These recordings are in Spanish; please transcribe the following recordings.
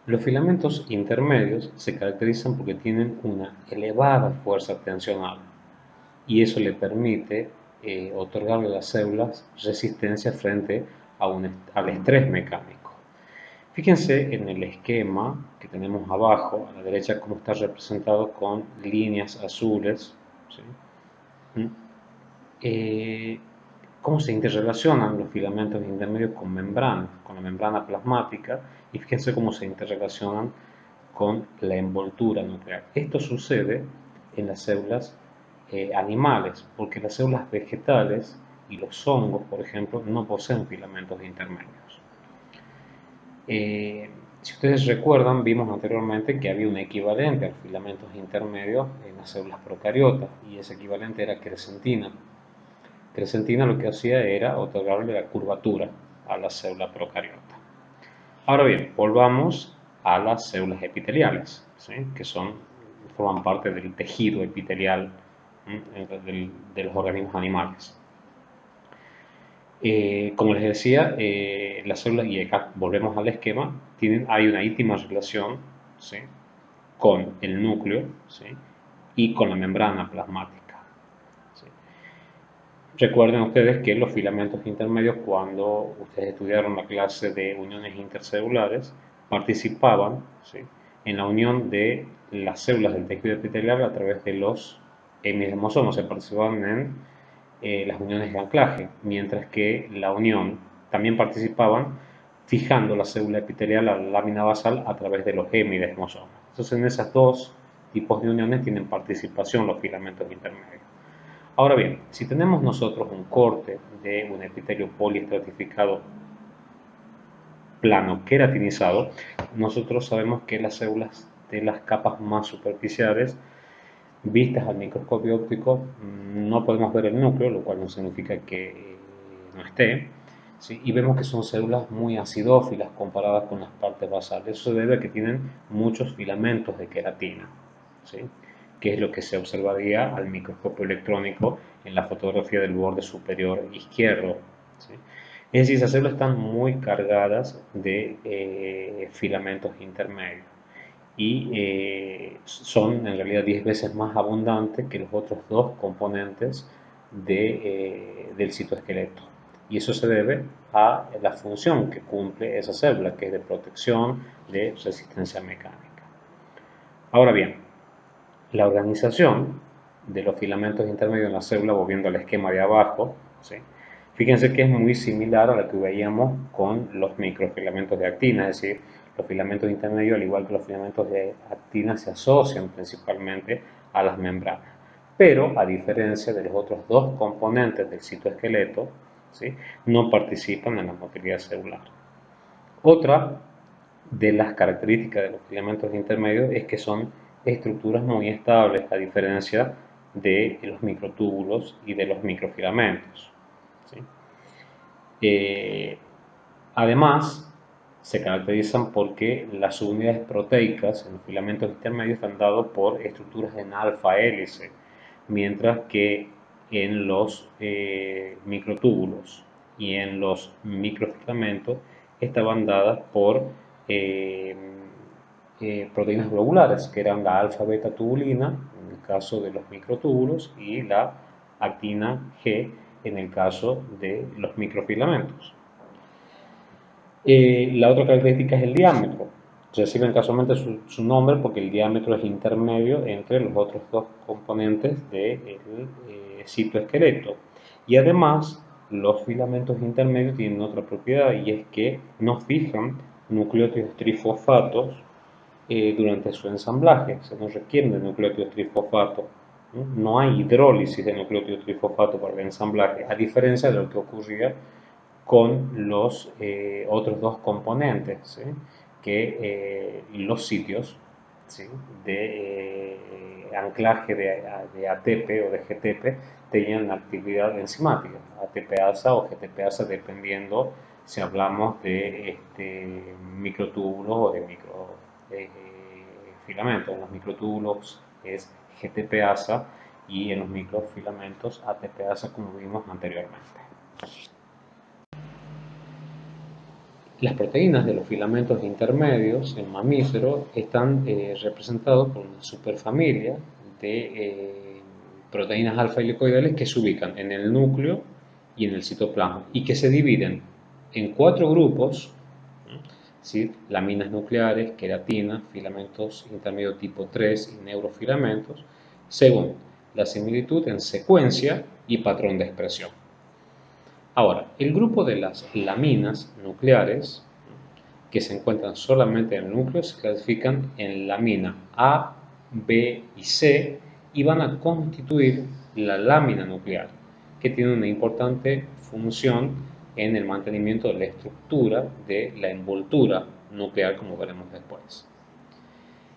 Los filamentos intermedios se caracterizan porque tienen una elevada fuerza tensional y eso le permite otorgarle a las células resistencia frente al estrés mecánico. Fíjense en el esquema que tenemos abajo, a la derecha, cómo está representado con líneas azules, ¿sí? ¿Mm? Eh, cómo se interrelacionan los filamentos intermedios con la membrana plasmática, y fíjense cómo se interrelacionan con la envoltura nuclear. Esto sucede en las células animales, porque las células vegetales y los hongos, por ejemplo, no poseen filamentos intermedios. Si ustedes recuerdan, vimos anteriormente que había un equivalente a los filamentos intermedios en las células procariotas, y ese equivalente era crecentina. Crecentina lo que hacía era otorgarle la curvatura a la célula procariota. Ahora bien, volvamos a las células epiteliales, ¿sí? Que forman parte del tejido epitelial de los organismos animales. Como les decía, las células, y acá volvemos al esquema, hay una íntima relación, ¿sí?, con el núcleo, ¿sí?, y con la membrana plasmática, ¿sí? Recuerden ustedes que los filamentos intermedios, cuando ustedes estudiaron la clase de uniones intercelulares, participaban, ¿sí?, en la unión de las células del tejido epitelial a través de los hemisomas, se participaban en las uniones de anclaje, mientras que la unión también participaban fijando la célula epitelial a la lámina basal a través de los hemidesmosomas. Entonces, en esos dos tipos de uniones tienen participación los filamentos intermedios. Ahora bien, si tenemos nosotros un corte de un epitelio poliestratificado plano queratinizado, nosotros sabemos que las células de las capas más superficiales, vistas al microscopio óptico, no podemos ver el núcleo, lo cual no significa que no esté, ¿sí? Y vemos que son células muy acidófilas comparadas con las partes basales. Eso se debe a que tienen muchos filamentos de queratina, ¿sí?, que es lo que se observaría al microscopio electrónico en la fotografía del borde superior izquierdo, ¿sí? Es decir, esas células están muy cargadas de filamentos intermedios y son en realidad 10 veces más abundantes que los otros dos componentes del citoesqueleto. Y eso se debe a la función que cumple esa célula, que es de protección, de resistencia mecánica. Ahora bien, la organización de los filamentos intermedios en la célula, volviendo al esquema de abajo, ¿sí?, fíjense que es muy similar a la que veíamos con los microfilamentos de actina, es decir, los filamentos intermedios, al igual que los filamentos de actina, se asocian principalmente a las membranas. Pero, a diferencia de los otros dos componentes del citoesqueleto, ¿sí?, no participan en la motilidad celular. Otra de las características de los filamentos intermedios es que son estructuras muy estables, a diferencia de los microtúbulos y de los microfilamentos, ¿sí? Además, se caracterizan porque las subunidades proteicas en los filamentos intermedios están dadas por estructuras en alfa hélice, mientras que en los microtúbulos y en los microfilamentos estaban dadas por eh, proteínas globulares, que eran la alfa-beta tubulina en el caso de los microtúbulos y la actina G en el caso de los microfilamentos. La otra característica es el diámetro. Reciben casualmente su nombre porque el diámetro es intermedio entre los otros dos componentes del citoesqueleto. Y además, los filamentos intermedios tienen otra propiedad, y es que no fijan nucleótidos trifosfatos durante su ensamblaje. Se nos requieren de nucleótidos trifosfatos. No hay hidrólisis de nucleótidos trifosfatos para el ensamblaje, a diferencia de lo que ocurría con los otros dos componentes, ¿sí?, que los sitios, ¿sí?, de anclaje de ATP o de GTP tenían actividad enzimática, ATPasa o GTPasa, dependiendo si hablamos de microtúbulos o de microfilamentos. En los microtúbulos es GTPasa y en los microfilamentos ATPasa, como vimos anteriormente. Las proteínas de los filamentos intermedios en mamíferos están representados por una superfamilia de proteínas alfa helicoidales que se ubican en el núcleo y en el citoplasma y que se dividen en 4 grupos, ¿sí? Laminas nucleares, queratina, filamentos intermedios tipo 3 y neurofilamentos, según la similitud en secuencia y patrón de expresión. Ahora, el grupo de las laminas nucleares, que se encuentran solamente en el núcleo, se clasifican en lamina A, B y C y van a constituir la lámina nuclear, que tiene una importante función en el mantenimiento de la estructura de la envoltura nuclear, como veremos después.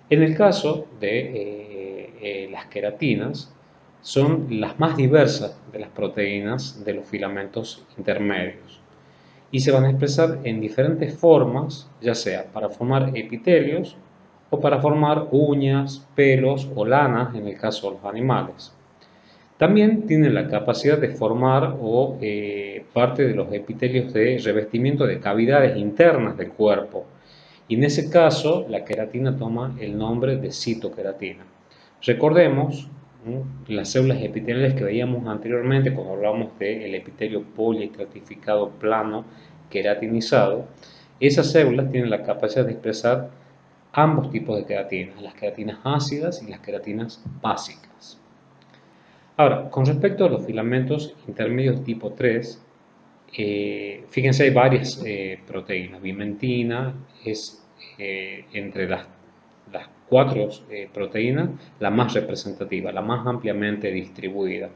En el caso de las queratinas, son las más diversas de las proteínas de los filamentos intermedios y se van a expresar en diferentes formas, ya sea para formar epitelios o para formar uñas, pelos o lanas en el caso de los animales. También tienen la capacidad de formar parte de los epitelios de revestimiento de cavidades internas del cuerpo. Y en ese caso, la queratina toma el nombre de citoqueratina. Recordemos las células epiteliales que veíamos anteriormente cuando hablábamos del epitelio poliestratificado plano queratinizado. Esas células tienen la capacidad de expresar ambos tipos de queratinas, las queratinas ácidas y las queratinas básicas. Ahora, con respecto a los filamentos intermedios tipo 3, fíjense, hay varias proteínas. Bimentina es entre las 4 proteínas la más representativa, la más ampliamente distribuida.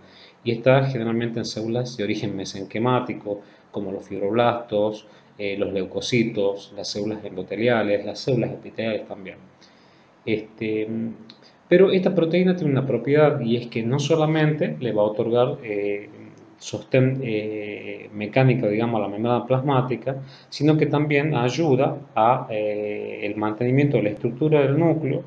Y está generalmente en células de origen mesenquimático, como los fibroblastos, los leucocitos, las células endoteliales, las células epiteliales también. Pero esta proteína tiene una propiedad y es que no solamente le va a otorgar sostén mecánico, digamos, a la membrana plasmática, sino que también ayuda a el mantenimiento de la estructura del núcleo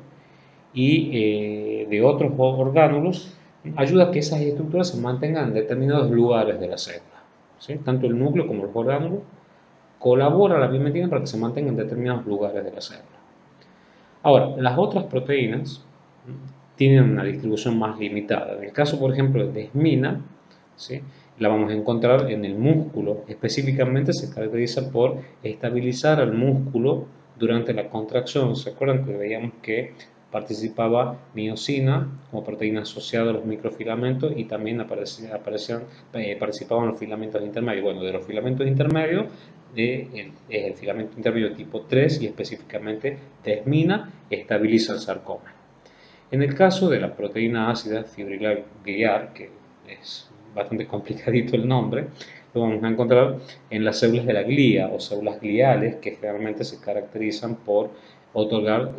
y de otros orgánulos, ayuda a que esas estructuras se mantengan en determinados lugares de la célula, ¿sí? Tanto el núcleo como los orgánulos colabora la bimetina para que se mantengan en determinados lugares de la célula. Ahora, las otras proteínas tienen una distribución más limitada. En el caso, por ejemplo, de desmina, ¿sí? La vamos a encontrar en el músculo. Específicamente se caracteriza por estabilizar al músculo durante la contracción. ¿Se acuerdan que veíamos que participaba miosina como proteína asociada a los microfilamentos y también participaban los filamentos intermedios? Bueno, de los filamentos intermedios el filamento intermedio tipo 3 y específicamente desmina estabiliza el sarcoma. En el caso de la proteína ácida fibrilar gliar, que es bastante complicadito el nombre, lo vamos a encontrar en las células de la glía o células gliales que generalmente se caracterizan por otorgar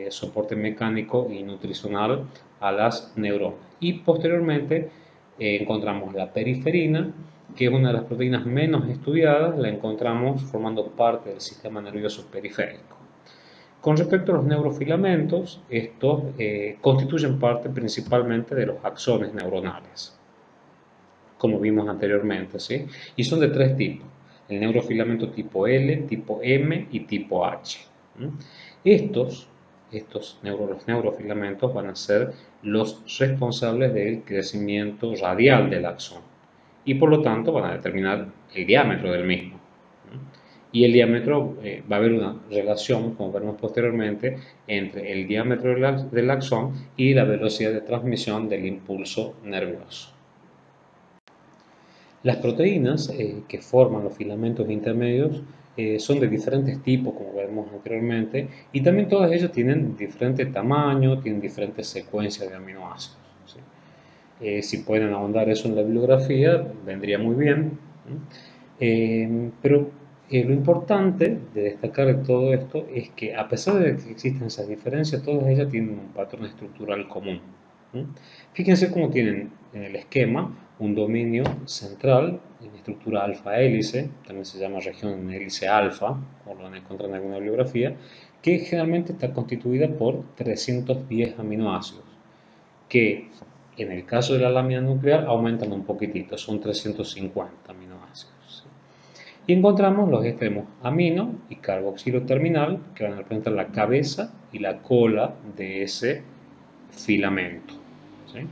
soporte mecánico y nutricional a las neuronas. Y posteriormente encontramos la periferina, que es una de las proteínas menos estudiadas, la encontramos formando parte del sistema nervioso periférico. Con respecto a los neurofilamentos, estos constituyen parte principalmente de los axones neuronales, como vimos anteriormente, ¿sí? Y son de 3 tipos: el neurofilamento tipo L, tipo M y tipo H. Los neurofilamentos van a ser los responsables del crecimiento radial del axón y por lo tanto van a determinar el diámetro del mismo. Y el diámetro, va a haber una relación, como veremos posteriormente, entre el diámetro del axón y la velocidad de transmisión del impulso nervioso. Las proteínas que forman los filamentos intermedios son de diferentes tipos, como veremos anteriormente, y también todas ellas tienen diferente tamaño, tienen diferentes secuencias de aminoácidos, ¿sí? Si pueden ahondar eso en la bibliografía, vendría muy bien. Pero lo importante de destacar de todo esto es que, a pesar de que existen esas diferencias, todas ellas tienen un patrón estructural común. Fíjense cómo tienen en el esquema un dominio central en estructura alfa-hélice, también se llama región hélice alfa, o lo van a encontrar en alguna bibliografía, que generalmente está constituida por 310 aminoácidos, que en el caso de la lámina nuclear aumentan un poquitito, son 350 aminoácidos. Y encontramos los extremos amino y carboxilo terminal que van a representar la cabeza y la cola de ese filamento. ¿Sí?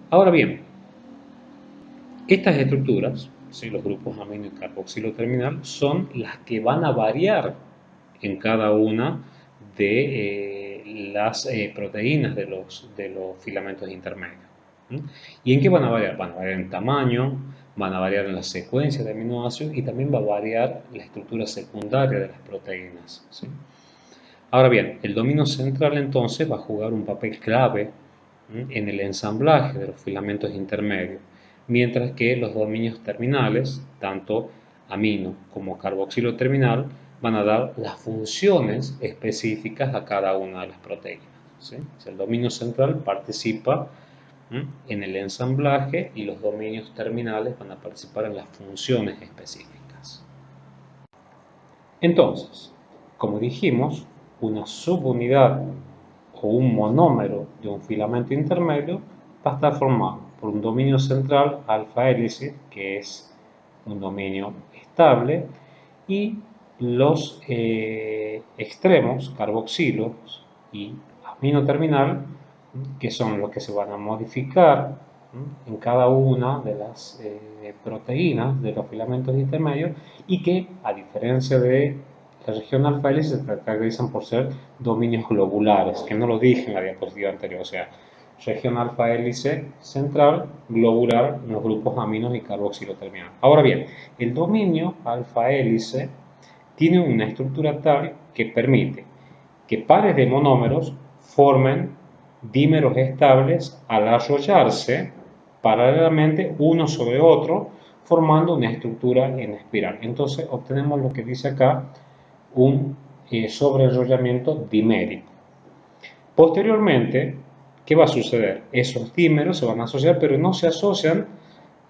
Ahora bien, estas estructuras, ¿sí? Los grupos amino y carboxilo terminal, son las que van a variar en cada una de las proteínas de los filamentos intermedios. ¿Sí? ¿Y en qué van a variar? Van a variar en tamaño, van a variar en la secuencia de aminoácidos y también va a variar la estructura secundaria de las proteínas. ¿Sí? Ahora bien, el dominio central entonces va a jugar un papel clave en el ensamblaje de los filamentos intermedios, mientras que los dominios terminales, tanto amino como carboxilo terminal, van a dar las funciones específicas a cada una de las proteínas. ¿Sí? El dominio central participa en el ensamblaje y los dominios terminales van a participar en las funciones específicas. Entonces, como dijimos, una subunidad o un monómero de un filamento intermedio va a estar formado por un dominio central alfa hélice, que es un dominio estable, y los extremos carboxilos y amino terminal, que son los que se van a modificar en cada una de las proteínas de los filamentos intermedios y que, a diferencia de la región alfa hélice, se caracterizan por ser dominios globulares, que no lo dije en la diapositiva anterior, o sea, región alfa hélice central, globular, los grupos aminos y carboxilo terminal. Ahora bien, el dominio alfa hélice tiene una estructura tal que permite que pares de monómeros formen dímeros estables al arrollarse paralelamente uno sobre otro, formando una estructura en espiral. Entonces obtenemos lo que dice acá, un sobreenrollamiento dimérico. Posteriormente, ¿qué va a suceder? Esos dímeros se van a asociar, pero no se asocian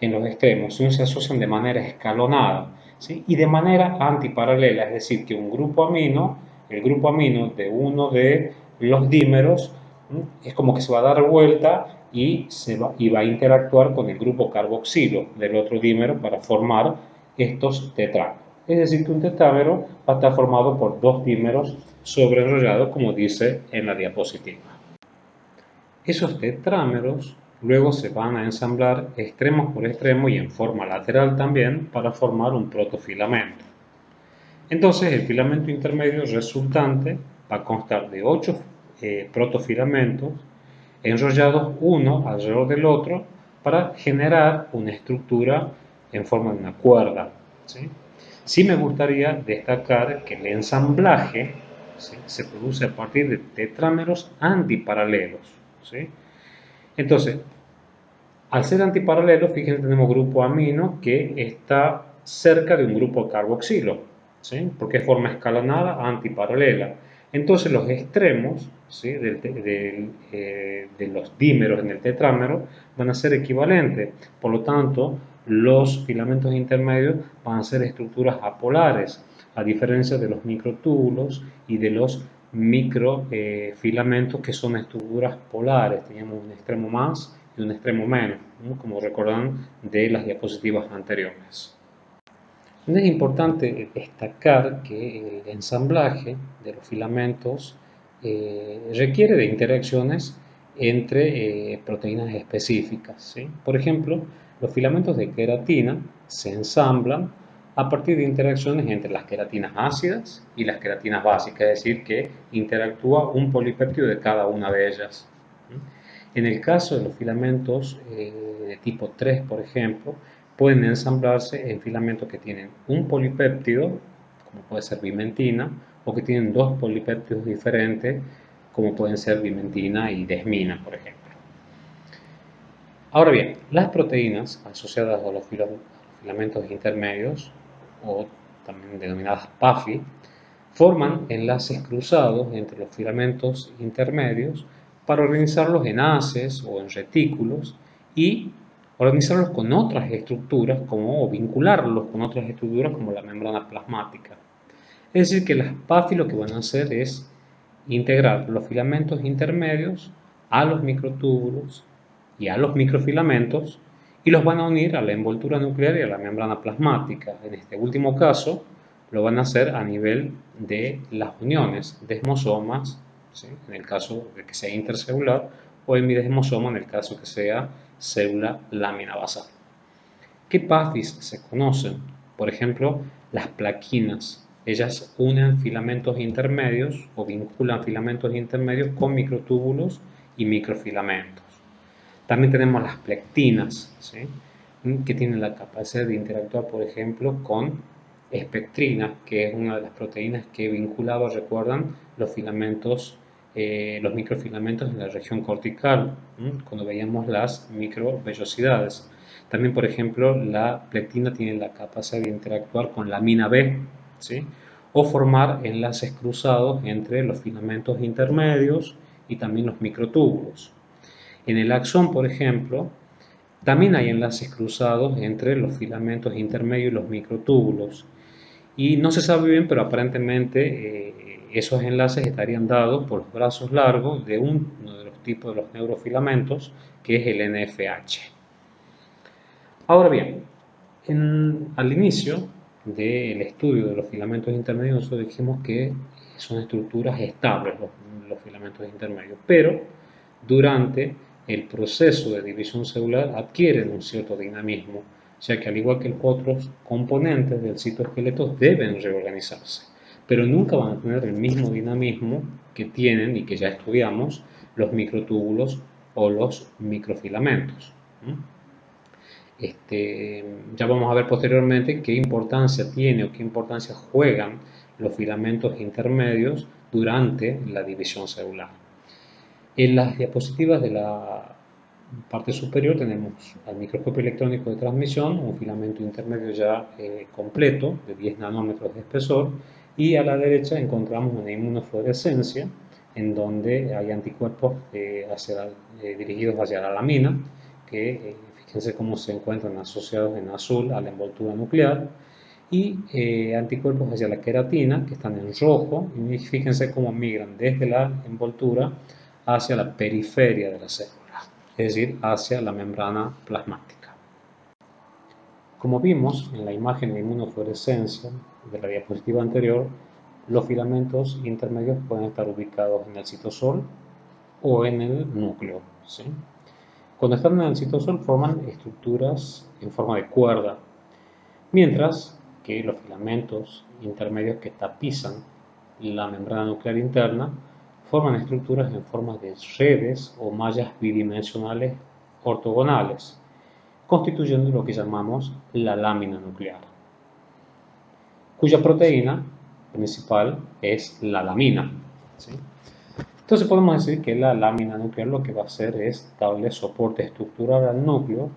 en los extremos, sino se asocian de manera escalonada, ¿sí? Y de manera antiparalela, es decir, que un grupo amino, el grupo amino de uno de los dímeros, es como que se va a dar vuelta y va a interactuar con el grupo carboxilo del otro dímero para formar estos tetrámeros. Es decir, que un tetrámero va a estar formado por dos dímeros sobreenrollados, como dice en la diapositiva. Esos tetrámeros luego se van a ensamblar extremo por extremo y en forma lateral también para formar un protofilamento. Entonces el filamento intermedio resultante va a constar de 8 protofilamentos enrollados uno alrededor del otro para generar una estructura en forma de una cuerda. Sí me gustaría destacar que el ensamblaje, ¿sí?, se produce a partir de tetrámeros antiparalelos. ¿Sí? Entonces, al ser antiparalelo, fíjense, tenemos grupo amino que está cerca de un grupo carboxilo, ¿sí?, porque es forma escalonada antiparalela. Entonces los extremos, ¿sí?, de los dímeros en el tetrámero van a ser equivalentes. Por lo tanto, los filamentos intermedios van a ser estructuras apolares, a diferencia de los microtúbulos y de los microfilamentos que son estructuras polares. Tenemos un extremo más y un extremo menos, ¿no?, como recordarán de las diapositivas anteriores. Es importante destacar que el ensamblaje de los filamentos requiere de interacciones entre proteínas específicas, ¿sí? Por ejemplo, los filamentos de queratina se ensamblan a partir de interacciones entre las queratinas ácidas y las queratinas básicas, es decir, que interactúa un polipéptido de cada una de ellas. En el caso de los filamentos de tipo 3, por ejemplo, pueden ensamblarse en filamentos que tienen un polipéptido, como puede ser bimentina, o que tienen dos polipéptidos diferentes, como pueden ser bimentina y desmina, por ejemplo. Ahora bien, las proteínas asociadas a los filamentos intermedios, o también denominadas PAFI, forman enlaces cruzados entre los filamentos intermedios para organizarlos en haces o en retículos y organizarlos con otras estructuras o vincularlos con otras estructuras como la membrana plasmática. Es decir, que las PAFI lo que van a hacer es integrar los filamentos intermedios a los microtúbulos y a los microfilamentos y los van a unir a la envoltura nuclear y a la membrana plasmática. En este último caso, lo van a hacer a nivel de las uniones desmosomas, ¿sí? En el caso de que sea intercelular, o hemidesmosoma en el caso que sea célula lámina basal. ¿Qué PAFIs se conocen? Por ejemplo, las plaquinas. Ellas unen filamentos intermedios o vinculan filamentos intermedios con microtúbulos y microfilamentos. También tenemos las plectinas, ¿sí? Que tienen la capacidad de interactuar, por ejemplo, con espectrina, que es una de las proteínas que vinculaba, recuerdan, los filamentos, los microfilamentos en la región cortical, cuando veíamos las microvellosidades. También, por ejemplo, la plectina tiene la capacidad de interactuar con la amina B, ¿sí? O formar enlaces cruzados entre los filamentos intermedios y también los microtúbulos. En el axón, por ejemplo, también hay enlaces cruzados entre los filamentos intermedios y los microtúbulos. Y no se sabe bien, pero aparentemente esos enlaces estarían dados por los brazos largos de uno de los tipos de los neurofilamentos, que es el NFH. Ahora bien, al inicio del estudio de los filamentos intermedios, nosotros dijimos que son estructuras estables los filamentos intermedios, pero durante el proceso de división celular adquieren un cierto dinamismo, ya que al igual que los otros componentes del citoesqueleto deben reorganizarse, pero nunca van a tener el mismo dinamismo que tienen y que ya estudiamos los microtúbulos o los microfilamentos. Ya vamos a ver posteriormente qué importancia tiene o qué importancia juegan los filamentos intermedios durante la división celular. En las diapositivas de la parte superior tenemos al microscopio electrónico de transmisión, un filamento intermedio ya completo de 10 nanómetros de espesor, y a la derecha encontramos una inmunofluorescencia en donde hay anticuerpos dirigidos hacia la lamina, que fíjense cómo se encuentran asociados en azul a la envoltura nuclear, y anticuerpos hacia la queratina, que están en rojo, y fíjense cómo migran desde la envoltura hacia la periferia de la célula, es decir, hacia la membrana plasmática. Como vimos en la imagen de inmunofluorescencia de la diapositiva anterior, los filamentos intermedios pueden estar ubicados en el citosol o en el núcleo, ¿sí? Cuando están en el citosol forman estructuras en forma de cuerda, mientras que los filamentos intermedios que tapizan la membrana nuclear interna forman estructuras en forma de redes o mallas bidimensionales ortogonales, constituyendo lo que llamamos la lámina nuclear, cuya proteína principal es la lamina, ¿sí? Entonces podemos decir que la lámina nuclear lo que va a hacer es darle soporte estructural al núcleo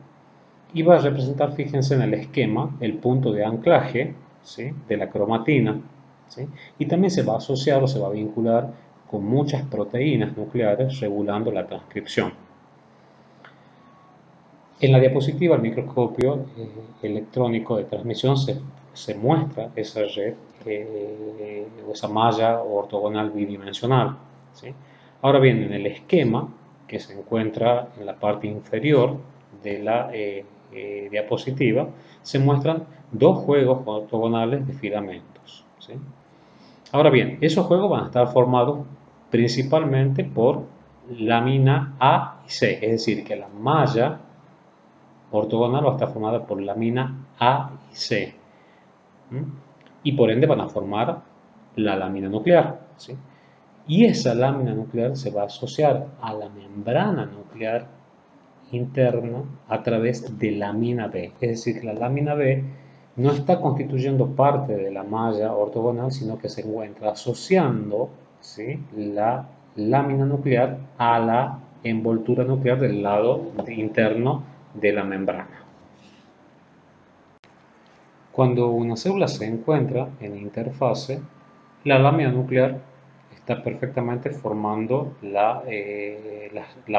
y va a representar, fíjense en el esquema, el punto de anclaje, ¿sí?, de la cromatina, ¿sí? Y también se va a asociar o se va a vincular con muchas proteínas nucleares regulando la transcripción. En la diapositiva, el microscopio electrónico de transmisión se muestra esa red o esa malla ortogonal bidimensional, ¿sí? Ahora bien, en el esquema que se encuentra en la parte inferior de la diapositiva, se muestran dos juegos ortogonales de filamentos, ¿sí? Ahora bien, esos juegos van a estar formados principalmente por lámina A y C, es decir, que la malla ortogonal va a estar formada por lámina A y C, y por ende van a formar la lámina nuclear, ¿sí? Y esa lámina nuclear se va a asociar a la membrana nuclear interna a través de lámina B, es decir, que la lámina B no está constituyendo parte de la malla ortogonal, sino que se encuentra asociando, ¿sí?, la lámina nuclear a la envoltura nuclear del lado interno de la membrana. Cuando una célula se encuentra en interfase, la lámina nuclear está perfectamente formando la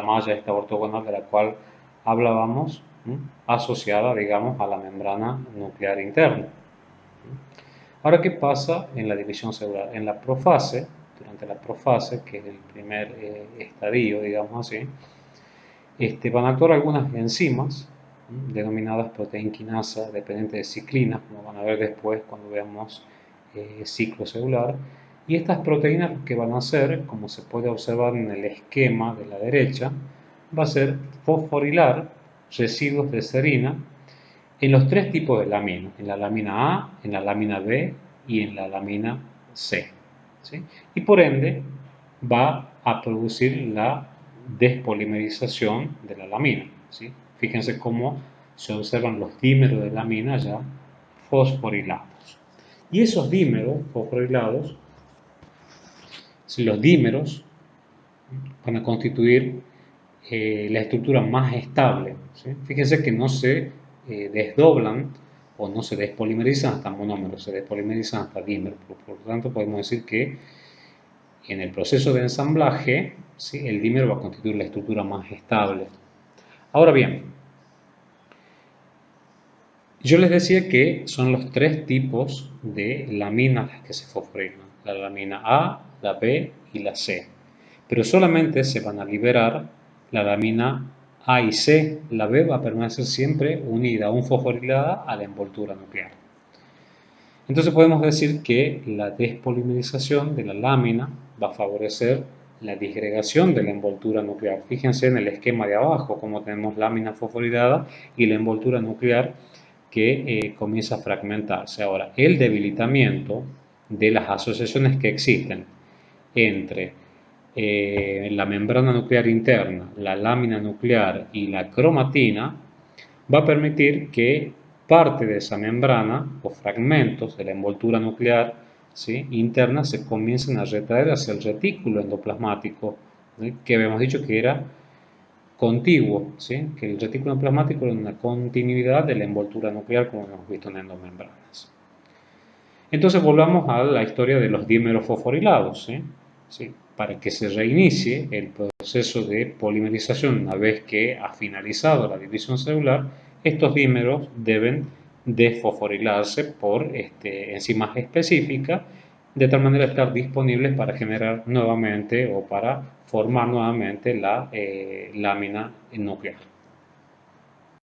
malla esta ortogonal de la cual hablábamos, asociada, digamos, a la membrana nuclear interna. Ahora, ¿qué pasa en la división celular? En la profase, durante la profase, que es el primer estadio, digamos así, van a actuar algunas enzimas denominadas proteinquinasa dependientes de ciclinas, como van a ver después cuando veamos ciclo celular. Y estas proteínas lo que van a hacer, como se puede observar en el esquema de la derecha, va a ser fosforilar residuos de serina en los tres tipos de lámina, en la lámina A, en la lámina B y en la lámina C. ¿Sí? Y por ende va a producir la despolimerización de la lamina. ¿Sí? Fíjense cómo se observan los dímeros de lamina ya fosforilados. Y esos dímeros fosforilados, los dímeros van a constituir la estructura más estable. ¿Sí? Fíjense que no se desdoblan o no se despolimerizan hasta monómeros, se despolimerizan hasta dímeros. Por lo tanto, podemos decir que en el proceso de ensamblaje, ¿sí?, el dímero va a constituir la estructura más estable. Ahora bien, yo les decía que son los tres tipos de laminas las que se fosforilan, la lamina A, la B y la C. Pero solamente se van a liberar la lamina A y C. La B va a permanecer siempre unida, aún fosforilada, a la envoltura nuclear. Entonces podemos decir que la despolimerización de la lámina va a favorecer la disgregación de la envoltura nuclear. Fíjense en el esquema de abajo, como tenemos lámina fosforilada y la envoltura nuclear que comienza a fragmentarse. Ahora, el debilitamiento de las asociaciones que existen entre la membrana nuclear interna, la lámina nuclear y la cromatina va a permitir que parte de esa membrana o fragmentos de la envoltura nuclear, ¿sí?, interna se comiencen a retraer hacia el retículo endoplasmático, ¿sí?, que habíamos dicho que era contiguo, ¿sí?, que el retículo endoplasmático era una continuidad de la envoltura nuclear como hemos visto en endomembranas. Entonces volvamos a la historia de los dímeros fosforilados, ¿sí? ¿Sí? Para que se reinicie el proceso de polimerización una vez que ha finalizado la división celular, estos dímeros deben desfosforilarse por enzimas específicas, de tal manera estar disponibles para generar nuevamente o para formar nuevamente la lámina nuclear.